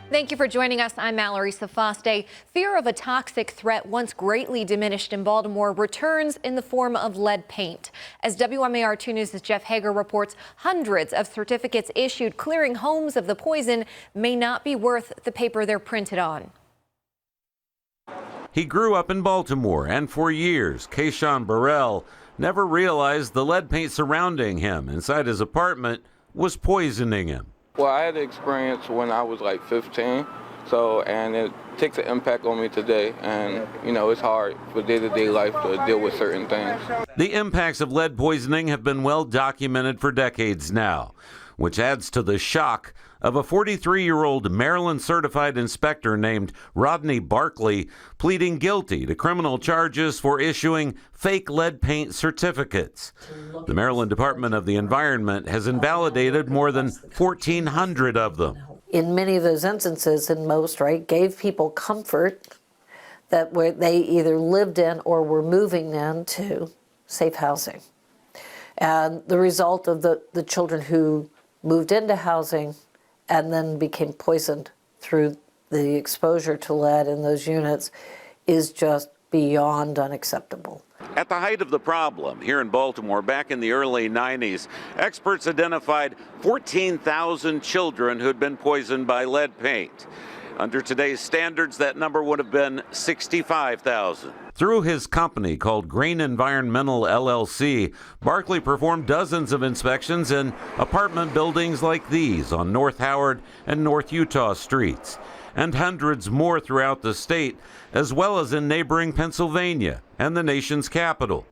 Thank you for joining us. I'm Mallory Safaste. Fear of a toxic threat once greatly diminished in Baltimore returns in the form of lead paint. As WMAR 2 News' Jeff Hager reports, hundreds of certificates issued clearing homes of the poison may not be worth the paper they're printed on. He grew up in Baltimore, and for years, Kshawn Burrell never realized the lead paint surrounding him inside his apartment was poisoning him. Well, I had the experience when I was like 15, and it takes an impact on me today, and it's hard for day-to-day life to deal with certain things. The impacts of lead poisoning have been well documented for decades now, which adds to the shock of a 43-year-old Maryland certified inspector named Rodney Barkley pleading guilty to criminal charges for issuing fake lead paint certificates. The Maryland Department of the Environment has invalidated more than 1,400 of them. In many of those instances, and most, gave people comfort that they either lived in or were moving into safe housing. And the result of the children who moved into housing and then became poisoned through the exposure to lead in those units is just beyond unacceptable. At the height of the problem here in Baltimore back in the early 90s, experts identified 14,000 children who had been poisoned by lead paint. Under today's standards, that number would have been 65,000. Through his company called Green Environmental LLC, Barkley performed dozens of inspections in apartment buildings like these on North Howard and North Utah streets, and hundreds more throughout the state, as well as in neighboring Pennsylvania and the nation's capital.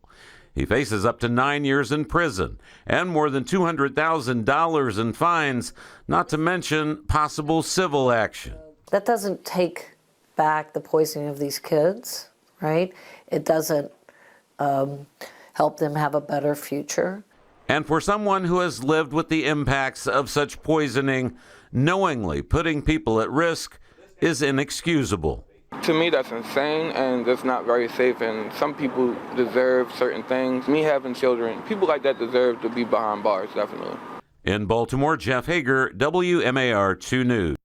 He faces up to 9 years in prison and more than $200,000 in fines, not to mention possible civil action. That doesn't take back the poisoning of these kids, right? It doesn't help them have a better future. And for someone who has lived with the impacts of such poisoning, knowingly putting people at risk is inexcusable. To me, that's insane, and that's not very safe, and some people deserve certain things. Me having children, people like that deserve to be behind bars, definitely. In Baltimore, Jeff Hager, WMAR 2 News.